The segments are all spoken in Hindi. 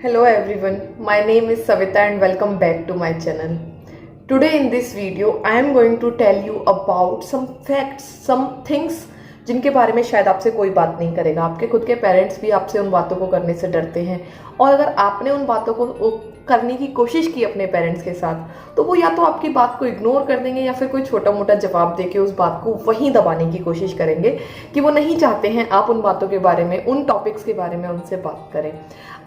Hello everyone, my name is Savita and welcome back to my channel. Today in this video, I am going to tell you about some facts, some things जिनके बारे में शायद आपसे कोई बात नहीं करेगा। आपके खुद के पेरेंट्स भी आपसे उन बातों को करने से डरते हैं और अगर आपने उन बातों को करने की कोशिश की अपने पेरेंट्स के साथ तो वो या तो आपकी बात को इग्नोर कर देंगे या फिर कोई छोटा मोटा जवाब देके उस बात को वहीं दबाने की कोशिश करेंगे कि वो नहीं चाहते हैं आप उन बातों के बारे में, उन टॉपिक्स के बारे में उनसे बात करें।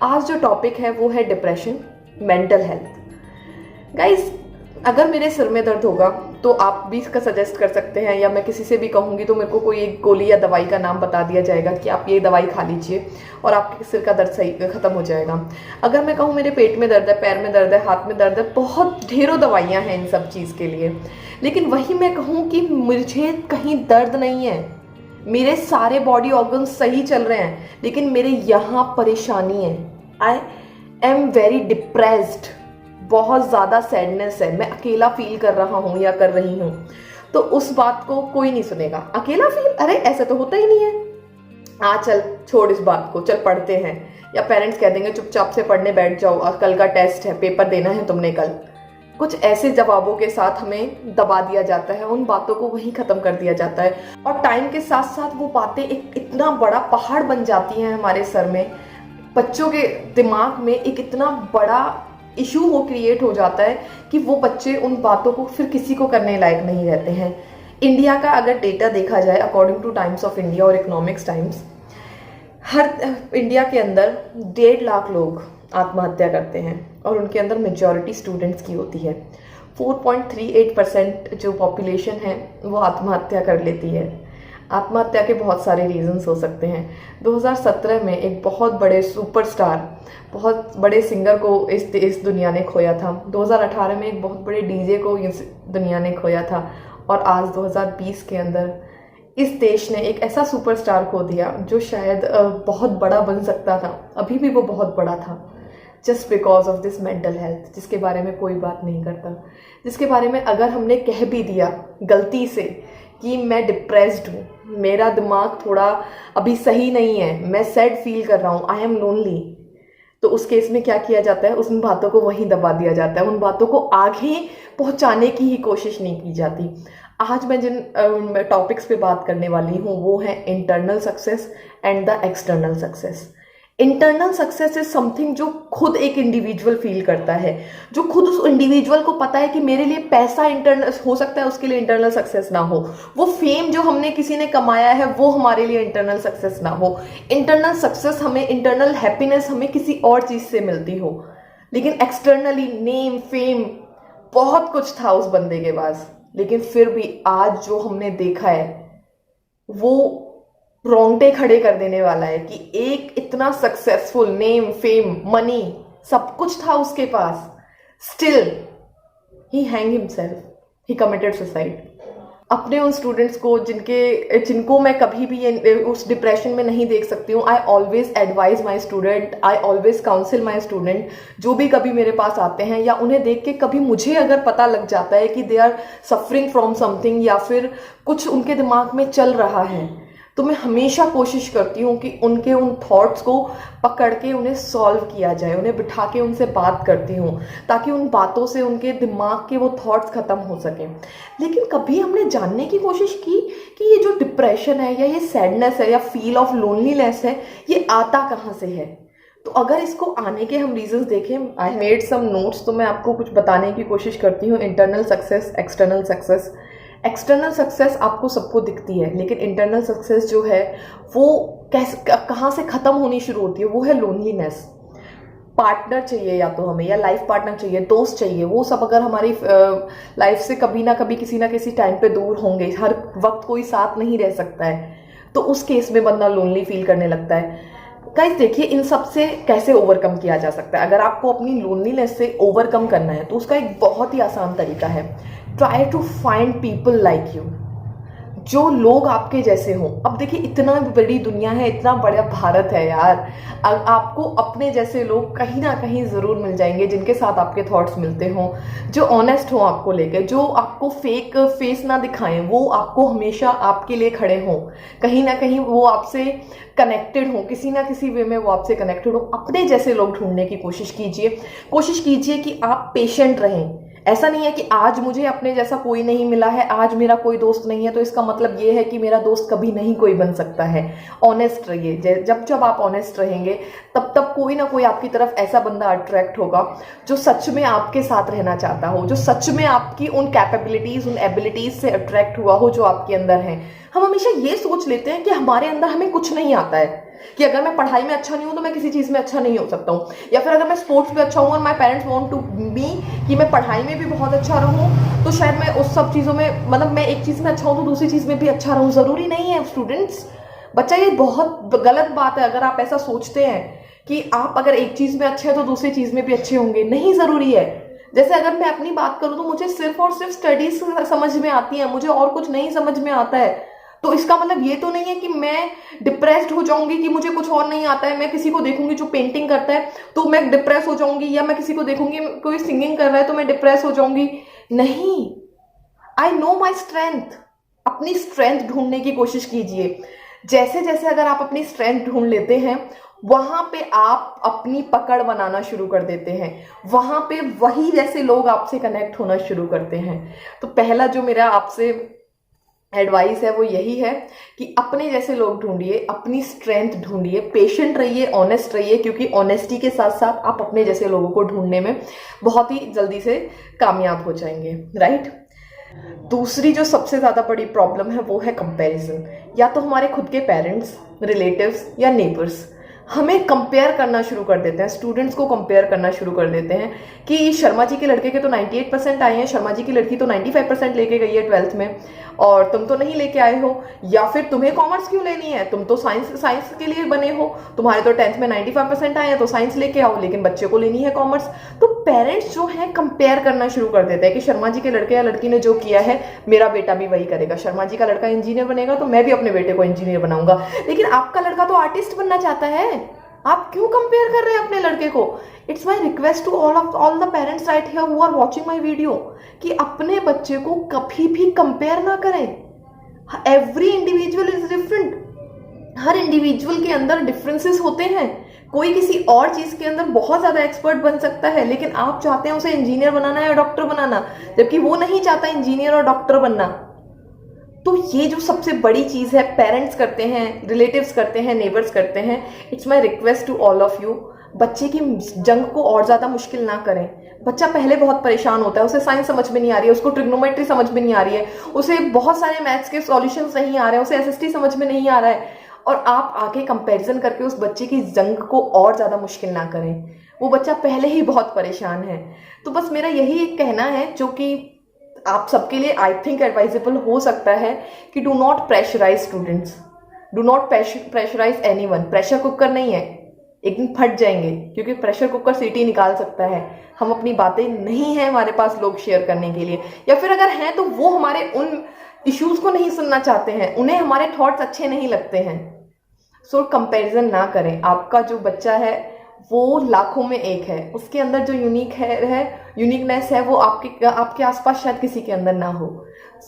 आज जो टॉपिक है वो है डिप्रेशन, मेंटल हेल्थ। गाइज, अगर मेरे सिर में दर्द होगा तो आप भी इसका सजेस्ट कर सकते हैं या मैं किसी से भी कहूँगी तो मेरे को कोई एक गोली या दवाई का नाम बता दिया जाएगा कि आप ये दवाई खा लीजिए और आपके सिर का दर्द सही खत्म हो जाएगा। अगर मैं कहूँ मेरे पेट में दर्द है, पैर में दर्द है, हाथ में दर्द है, बहुत ढेरों दवाइयाँ हैं इन सब चीज़ के लिए। लेकिन वही मैं कहूँ कि मुझे कहीं दर्द नहीं है, मेरे सारे बॉडी ऑर्गन्स सही चल रहे हैं, लेकिन मेरे यहाँ परेशानी है। आई एम वेरी डिप्रेस्ड, बहुत ज़्यादा सैडनेस है, मैं अकेला फील कर रहा हूँ या कर रही हूँ, तो उस बात को कोई नहीं सुनेगा। अकेला फील, अरे ऐसा तो होता ही नहीं है, चल छोड़ इस बात को, चल पढ़ते हैं। या पेरेंट्स कह देंगे चुपचाप से पढ़ने बैठ जाओ, कल का टेस्ट है, पेपर देना है तुमने कल। कुछ ऐसे जवाबों के साथ हमें दबा दिया जाता है, उन बातों को वहीं ख़त्म कर दिया जाता है और टाइम के साथ साथ वो बातें एक इतना बड़ा पहाड़ बन जाती हैं हमारे सर में। बच्चों के दिमाग में एक इतना बड़ा इशू वो क्रिएट हो जाता है कि वो बच्चे उन बातों को फिर किसी को करने लायक नहीं रहते हैं। इंडिया का अगर डेटा देखा जाए according two times of India और इकोनॉमिक्स टाइम्स, हर इंडिया के अंदर 1.5 लाख लोग आत्महत्या करते हैं और उनके अंदर मेजॉरिटी स्टूडेंट्स की होती है। 4.38% जो पॉपुलेशन है वो आत्महत्या कर लेती है। आत्महत्या के बहुत सारे रीजंस हो सकते हैं। 2017 में एक बहुत बड़े सुपरस्टार, बहुत बड़े सिंगर को इस दुनिया ने खोया था। 2018 में एक बहुत बड़े डीजे को इस दुनिया ने खोया था और आज 2020 के अंदर इस देश ने एक ऐसा सुपरस्टार खो दिया जो शायद बहुत बड़ा बन सकता था, अभी भी वो बहुत बड़ा था, just because of this mental health, जिसके बारे में कोई बात नहीं करता। जिसके बारे में अगर हमने कह भी दिया गलती से कि मैं डिप्रेस्ड हूँ, मेरा दिमाग थोड़ा अभी सही नहीं है, मैं सैड फील कर रहा हूँ, आई एम लोनली, तो उस केस में क्या किया जाता है, उन बातों को वहीं दबा दिया जाता है, उन बातों को आगे पहुँचाने की ही कोशिश नहीं की जाती। आज मैं जिन टॉपिक्स पे बात करने वाली हूँ वो है internal success and the external success. Internal success is something जो खुद एक इंडिविजुअल फील करता है, जो खुद उस इंडिविजुअल को पता है कि मेरे लिए पैसा इंटरनल हो सकता है, उसके लिए इंटरनल सक्सेस ना हो, वो फेम जो हमने किसी ने कमाया है वो हमारे लिए इंटरनल सक्सेस ना हो। इंटरनल सक्सेस हमें, इंटरनल हैप्पीनेस हमें किसी और चीज से मिलती हो, लेकिन एक्सटर्नली नेम, फेम, बहुत कुछ था उस बंदे के पास, लेकिन फिर भी आज जो हमने देखा है वो रोंगटे खड़े कर देने वाला है कि एक इतना सक्सेसफुल, नेम, फेम, मनी, सब कुछ था उसके पास, still he hang himself, he committed suicide. अपने उन स्टूडेंट्स को जिनको मैं कभी भी उस डिप्रेशन में नहीं देख सकती हूँ, I always advise my student, I always council my student, जो भी कभी मेरे पास आते हैं या उन्हें देख के कभी मुझे अगर पता लग जाता है कि they are suffering from something या फिर कुछ उनके दिमाग में चल रहा है, तो मैं हमेशा कोशिश करती हूँ कि उनके उन थॉट्स को पकड़ के उन्हें सॉल्व किया जाए, उन्हें बिठा के उनसे बात करती हूँ ताकि उन बातों से उनके दिमाग के वो थॉट्स ख़त्म हो सकें। लेकिन कभी हमने जानने की कोशिश की कि ये जो डिप्रेशन है या ये सैडनेस है या फील ऑफ लोनलीनेस है, ये आता कहाँ से है? तो अगर इसको आने के हम रीजंस देखें, आई मेड सम नोट्स, तो मैं आपको कुछ बताने की कोशिश करती हूँ। Internal success, external success. External success आपको सबको दिखती है, लेकिन इंटरनल सक्सेस जो है वो कहाँ से ख़त्म होनी शुरू होती है, वो है लोनलीनेस। पार्टनर चाहिए या तो हमें, या लाइफ पार्टनर चाहिए, दोस्त चाहिए, वो सब अगर हमारी लाइफ से कभी ना कभी किसी ना किसी टाइम पे दूर होंगे, हर वक्त कोई साथ नहीं रह सकता है, तो उस केस में बंदा लोनली फील करने लगता है। गाइस देखिए, इन सब से कैसे ओवरकम किया जा सकता है। अगर आपको अपनी लोनलीनेस से ओवरकम करना है तो उसका एक बहुत ही आसान तरीका है, try to find people like you, जो लोग आपके जैसे हों। अब देखिए इतना बड़ी दुनिया है, इतना बड़ा भारत है यार, आपको अपने जैसे लोग कहीं ना कहीं ज़रूर मिल जाएंगे जिनके साथ आपके थॉट्स मिलते हों, जो ऑनेस्ट हों आपको लेकर, जो आपको फेक फेस ना दिखाएं, वो आपको हमेशा आपके लिए खड़े हों, कहीं ना कहीं वो आपसे कनेक्टेड हो, किसी ना किसी वे में वो आपसे कनेक्टेड हो। अपने जैसे लोग ढूंढने की कोशिश कीजिए कि आप पेशेंट रहें। ऐसा नहीं है कि आज मुझे अपने जैसा कोई नहीं मिला है, आज मेरा कोई दोस्त नहीं है तो इसका मतलब ये है कि मेरा दोस्त कभी नहीं कोई बन सकता है। ऑनेस्ट रहिए, जब जब आप ऑनेस्ट रहेंगे तब तब कोई ना कोई आपकी तरफ ऐसा बंदा अट्रैक्ट होगा जो सच में आपके साथ रहना चाहता हो, जो सच में आपकी उन कैपेबिलिटीज, उन एबिलिटीज से अट्रैक्ट हुआ हो जो आपके अंदर है। हम हमेशा ये सोच लेते हैं कि हमारे अंदर हमें कुछ नहीं आता है, कि अगर मैं पढ़ाई में अच्छा नहीं हूं तो मैं किसी चीज में अच्छा नहीं हो सकता हूँ, या फिर अगर मैं स्पोर्ट्स में अच्छा हूँ और my parents want to be कि मैं पढ़ाई में भी बहुत अच्छा रहूं, तो शायद मैं उस सब चीजों में, मतलब मैं एक चीज में अच्छा हूं तो दूसरी चीज में भी अच्छा रहूं। जरूरी नहीं है स्टूडेंट्स, बच्चा, ये बहुत गलत बात है अगर आप ऐसा सोचते हैं कि आप अगर एक चीज में अच्छे हैं तो दूसरी चीज में भी अच्छे होंगे। नहीं जरूरी है। जैसे अगर मैं अपनी बात करूं तो मुझे सिर्फ और सिर्फ स्टडीज समझ में आती है, मुझे और कुछ नहीं समझ में आता है, तो इसका मतलब ये तो नहीं है कि मैं डिप्रेस्ड हो जाऊंगी कि मुझे कुछ और नहीं आता है। मैं किसी को देखूंगी जो पेंटिंग करता है तो मैं डिप्रेस हो जाऊंगी, या मैं किसी को देखूंगी कोई सिंगिंग कर रहा है तो मैं डिप्रेस हो जाऊंगी। नहीं, आई नो माई स्ट्रेंथ। अपनी स्ट्रेंथ ढूंढने की कोशिश कीजिए। जैसे जैसे अगर आप अपनी स्ट्रेंथ ढूंढ लेते हैं, वहां पे आप अपनी पकड़ बनाना शुरू कर देते हैं, वहां पे वही जैसे लोग आपसे कनेक्ट होना शुरू करते हैं। तो पहला जो मेरा आपसे एडवाइस है वो यही है कि अपने जैसे लोग ढूंढिए, अपनी स्ट्रेंथ ढूंढिए, पेशेंट रहिए, ऑनेस्ट रहिए, क्योंकि ऑनेस्टी के साथ साथ आप अपने जैसे लोगों को ढूंढने में बहुत ही जल्दी से कामयाब हो जाएंगे, राइट। दूसरी जो सबसे ज़्यादा बड़ी प्रॉब्लम है वो है कंपैरिजन। या तो हमारे खुद के पेरेंट्स, रिलेटिव्स या नेबर्स हमें कंपेयर करना शुरू कर देते हैं, स्टूडेंट्स को कंपेयर करना शुरू कर देते हैं कि शर्मा जी के लड़के के तो 98% आए हैं, शर्मा जी की लड़की तो 95% लेके गई है 12th में और तुम तो नहीं लेके आए हो, या फिर तुम्हें कॉमर्स क्यों लेनी है, तुम तो साइंस के लिए बने हो, तुम्हारे तो 10th में 95% आए हैं तो साइंस लेके आओ, लेकिन बच्चे को लेनी है कॉमर्स। तो पेरेंट्स जो है कंपेयर करना शुरू कर देते हैं कि शर्मा जी के लड़के या लड़की ने जो किया है मेरा बेटा भी वही करेगा, शर्मा जी का लड़का इंजीनियर बनेगा तो मैं भी अपने बेटे को इंजीनियर बनाऊंगा। लेकिन आपका लड़का तो आर्टिस्ट बनना चाहता है, आप क्यों कंपेयर कर रहे हैं अपने लड़के को। It's my request to all the parents right here who are watching my video कि अपने बच्चे को कभी भी कंपेयर ना करें। एवरी इंडिविजुअल इज डिफरेंट, हर इंडिविजुअल के अंदर डिफरेंसेस होते हैं। कोई किसी और चीज के अंदर बहुत ज्यादा एक्सपर्ट बन सकता है, लेकिन आप चाहते हैं उसे इंजीनियर बनाना या डॉक्टर बनाना, जबकि वो नहीं चाहता इंजीनियर और डॉक्टर बनना। तो ये जो सबसे बड़ी चीज है, पेरेंट्स करते हैं, रिलेटिव्स करते हैं, नेबर्स करते हैं। It's my request to all of you, बच्चे की जंग को और ज्यादा मुश्किल ना करें। बच्चा पहले बहुत परेशान होता है, उसे साइंस समझ में नहीं आ रही है, उसको ट्रिग्नोमेट्री समझ में नहीं आ रही है, उसे बहुत सारे मैथ्स के सॉल्यूशंस नहीं आ रहे हैं, उसे एसएसटी समझ में नहीं आ रहा है, और आप आगे कंपैरिजन करके उस बच्चे की जंग को और ज्यादा मुश्किल ना करें। वो बच्चा पहले ही बहुत परेशान है। तो बस मेरा यही एक कहना है जो कि आप सबके लिए आई थिंक एडवाइजेबल हो सकता है कि do not pressurise students, do not pressurise anyone. Pressure cooker नहीं है, एक दिन फट जाएंगे, क्योंकि प्रेशर कुकर सीटी निकाल सकता है। हम अपनी बातें नहीं है हमारे पास लोग शेयर करने के लिए, या फिर अगर हैं तो वो हमारे उन इश्यूज को नहीं सुनना चाहते हैं, उन्हें हमारे थॉट्स अच्छे नहीं लगते हैं। सो कंपैरिजन ना करें। आपका जो बच्चा है वो लाखों में एक है, उसके अंदर जो यूनिकनेस है वो आपके आसपास शायद किसी के अंदर ना हो।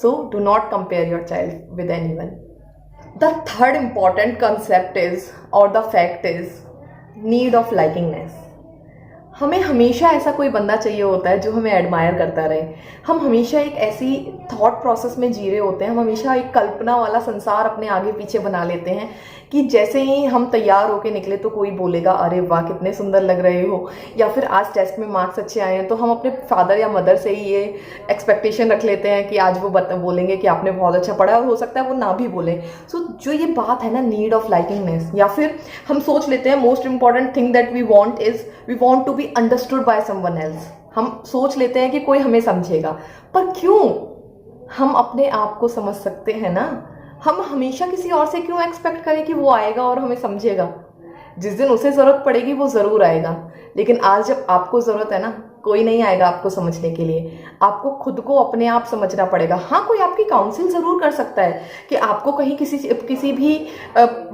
So do not compare your child with anyone. The third important concept is, और the fact is, need of likingness. हमें हमेशा ऐसा कोई बंदा चाहिए होता है जो हमें एडमायर करता रहे। हम हमेशा एक ऐसी थॉट प्रोसेस में जी रहे होते हैं, हम हमेशा एक कल्पना वाला संसार अपने आगे पीछे बना लेते हैं कि जैसे ही हम तैयार होके निकले तो कोई बोलेगा अरे वाह कितने सुंदर लग रहे हो, या फिर आज टेस्ट में मार्क्स अच्छे आए हैं तो हम अपने फादर या मदर से ही ये एक्सपेक्टेशन रख लेते हैं कि आज वो बोलेंगे कि आपने बहुत अच्छा पढ़ा, और हो सकता है वो ना भी बोले। सो जो ये बात है ना, नीड ऑफ लाइकिंगनेस, या फिर हम सोच लेते हैं most important thing that we want is we want to be understood by someone else. हम सोच लेते हैं कि कोई हमें समझेगा, पर क्यों? हम अपने आप को समझ सकते हैं ना। हम हमेशा किसी और से क्यों एक्सपेक्ट करें कि वो आएगा और हमें समझेगा। जिस दिन उसे जरूरत पड़ेगी वो जरूर आएगा, लेकिन आज जब आपको जरूरत है ना, कोई नहीं आएगा आपको समझने के लिए। आपको खुद को अपने आप समझना पड़ेगा। हाँ, कोई आपकी काउंसिल ज़रूर कर सकता है कि आपको कहीं किसी भी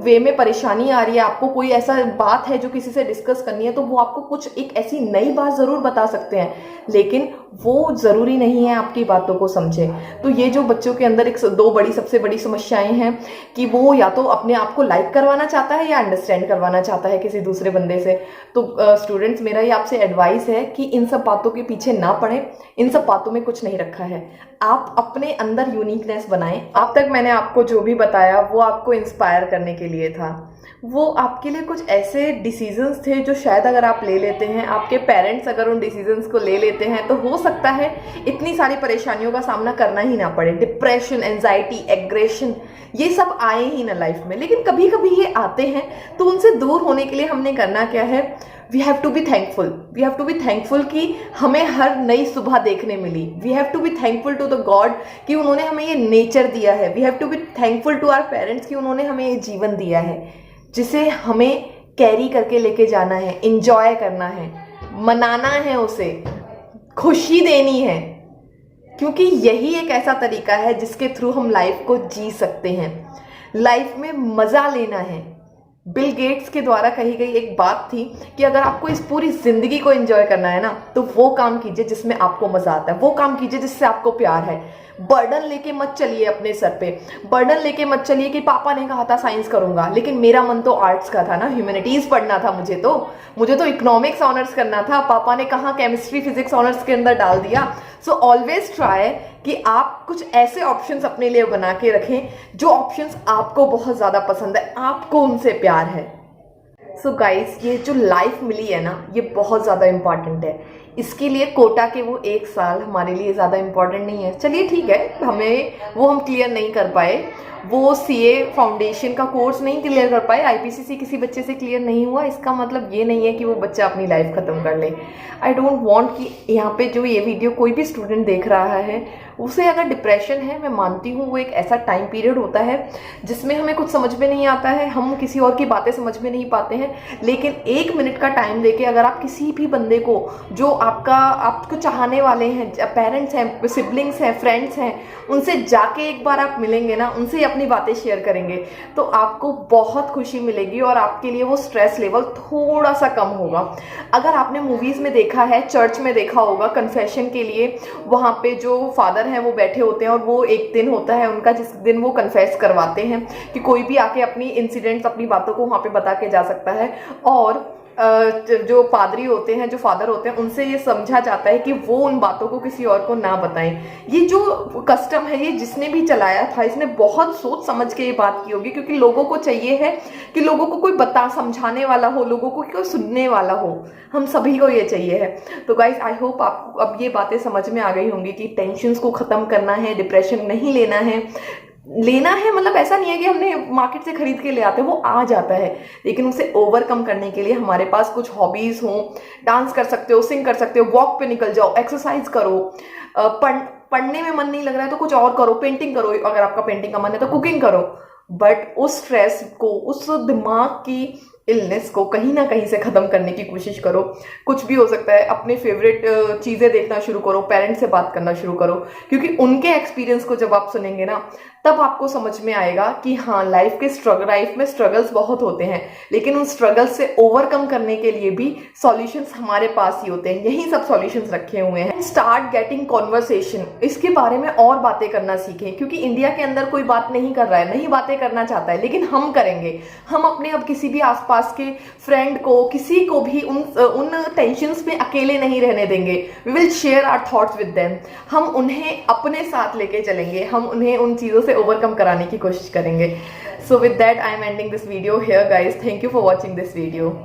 वे में परेशानी आ रही है, आपको कोई ऐसा बात है जो किसी से डिस्कस करनी है, तो वो आपको कुछ एक ऐसी नई बात ज़रूर बता सकते हैं, लेकिन वो ज़रूरी नहीं है आपकी बातों को समझे। तो ये जो बच्चों के अंदर सबसे बड़ी समस्याएं हैं कि वो या तो अपने आप को लाइक करवाना चाहता है या अंडरस्टैंड करवाना चाहता है किसी दूसरे बंदे से। तो स्टूडेंट्स, मेरा ये आपसे एडवाइस है कि इन सब बातों के पीछे ना पड़े। इन सब बातों में कुछ नहीं रखा है। आप अपने अंदर यूनिकनेस बनाएं। अब तक मैंने आपको जो भी बताया वो आपको इंस्पायर करने के लिए था। वो आपके लिए कुछ ऐसे डिसीजंस थे जो शायद अगर आप ले लेते हैं, आपके पेरेंट्स अगर उन डिसीजंस को ले लेते हैं, तो हो सकता है इतनी सारी परेशानियों का सामना करना ही ना पड़े। डिप्रेशन, एंजाइटी, एग्रेशन, ये सब आए ही ना लाइफ में। लेकिन कभी कभी ये आते हैं, तो उनसे दूर होने के लिए हमने करना क्या है? We have to be thankful. We have to be thankful कि हमें हर नई सुबह देखने मिली। We have to be thankful to the God कि उन्होंने हमें ये नेचर दिया है। We have to be thankful to our parents कि उन्होंने हमें ये जीवन दिया है, जिसे हमें कैरी करके लेके जाना है, इंजॉय करना है, मनाना है, उसे खुशी देनी है, क्योंकि यही एक ऐसा तरीका है जिसके थ्रू हम लाइफ को जी सकते हैं। लाइफ में मजा लेना है। बिल गेट्स के द्वारा कही गई एक बात थी कि अगर आपको इस पूरी जिंदगी को एंजॉय करना है ना, तो वो काम कीजिए जिसमें आपको मजा आता है, वो काम कीजिए जिससे आपको प्यार है। बर्डन लेके मत चलिए अपने सर पे। बर्डन लेके मत चलिए कि पापा ने कहा था साइंस करूंगा, लेकिन मेरा मन तो आर्ट्स का था ना, ह्यूमैनिटीज पढ़ना था मुझे तो इकोनॉमिक्स ऑनर्स करना था, पापा ने कहा केमिस्ट्री फिजिक्स ऑनर्स के अंदर डाल दिया। सो ऑलवेज ट्राई कि आप कुछ ऐसे ऑप्शंस अपने लिए बना के रखें जो ऑप्शंस आपको बहुत ज़्यादा पसंद है, आपको उनसे प्यार है। सो गाइस, ये जो लाइफ मिली है ना, ये बहुत ज़्यादा इंपॉर्टेंट है। इसके लिए कोटा के वो 1 साल हमारे लिए ज़्यादा इंपॉर्टेंट नहीं है। चलिए ठीक है, हम क्लियर नहीं कर पाए, वो सीए फाउंडेशन का कोर्स नहीं क्लियर कर पाए, आईपीसीसी किसी बच्चे से क्लियर नहीं हुआ, इसका मतलब ये नहीं है कि वो बच्चा अपनी लाइफ ख़त्म कर ले। आई डोंट वांट कि यहाँ पे जो ये वीडियो कोई भी स्टूडेंट देख रहा है, उसे अगर डिप्रेशन है, मैं मानती हूँ वो एक ऐसा टाइम पीरियड होता है जिसमें हमें कुछ समझ में नहीं आता है, हम किसी और की बातें समझ में नहीं पाते हैं। लेकिन 1 मिनट का टाइम लेके अगर आप किसी भी बंदे को, जो आपको चाहने वाले हैं, पेरेंट्स हैं, सिबलिंग्स हैं, फ्रेंड्स हैं, उनसे जाके एक बार आप मिलेंगे ना, उनसे अपनी बातें शेयर करेंगे, तो आपको बहुत खुशी मिलेगी और आपके लिए वो स्ट्रेस लेवल थोड़ा सा कम होगा। अगर आपने मूवीज़ में देखा है, चर्च में देखा होगा, कन्फेशन के लिए वहाँ पे जो फादर हैं वो बैठे होते हैं और वो एक दिन होता है उनका जिस दिन वो कन्फेस करवाते हैं कि कोई भी आके अपनी इंसिडेंट्स, अपनी बातों को वहाँ पे बता के जा सकता है। और जो पादरी होते हैं, जो फादर होते हैं, उनसे ये समझा जाता है कि वो उन बातों को किसी और को ना बताएं। ये जो कस्टम है, ये जिसने भी चलाया था, इसने बहुत सोच समझ के ये बात की होगी, क्योंकि लोगों को चाहिए है कि लोगों को कोई समझाने वाला हो, लोगों को कोई सुनने वाला हो। हम सभी को ये चाहिए है। तो गाइज, आई होप आपको अब ये बातें समझ में आ गई होंगी कि टेंशन्स को खत्म करना है, डिप्रेशन नहीं लेना है। मतलब ऐसा नहीं है कि हमने मार्केट से खरीद के ले आते हैं, वो आ जाता है, लेकिन उसे ओवरकम करने के लिए हमारे पास कुछ हॉबीज हों। डांस कर सकते हो, सिंग कर सकते हो, वॉक पे निकल जाओ, एक्सरसाइज करो, पढ़ने में मन नहीं लग रहा है तो कुछ और करो, पेंटिंग करो, अगर आपका पेंटिंग का मन है तो कुकिंग करो। बट उस स्ट्रेस को, उस दिमाग की इलनेस को कहीं ना कहीं से ख़त्म करने की कोशिश करो। कुछ भी हो सकता है, अपने फेवरेट चीज़ें देखना शुरू करो, पेरेंट्स से बात करना शुरू करो, क्योंकि उनके एक्सपीरियंस को जब आप सुनेंगे ना, तब आपको समझ में आएगा कि हाँ, लाइफ में स्ट्रगल्स बहुत होते हैं, लेकिन उन स्ट्रगल्स से ओवरकम करने के लिए भी सॉल्यूशंस हमारे पास ही होते हैं। यही सब सॉल्यूशंस रखे हुए हैं। स्टार्ट गेटिंग कॉन्वर्सेशन, इसके बारे में और बातें करना सीखें, क्योंकि इंडिया के अंदर कोई बात नहीं कर रहा है, नहीं बातें करना चाहता है, लेकिन हम करेंगे। हम अपने अब किसी भी आसपास के फ्रेंड को, किसी को भी उन टेंशन्स में अकेले नहीं रहने देंगे। We will share our thoughts with them. हम उन्हें अपने साथ लेके चलेंगे, हम उन्हें उन चीज़ों से ओवरकम कराने की कोशिश करेंगे। So with that I am ending this video here guys. Thank you for watching this video.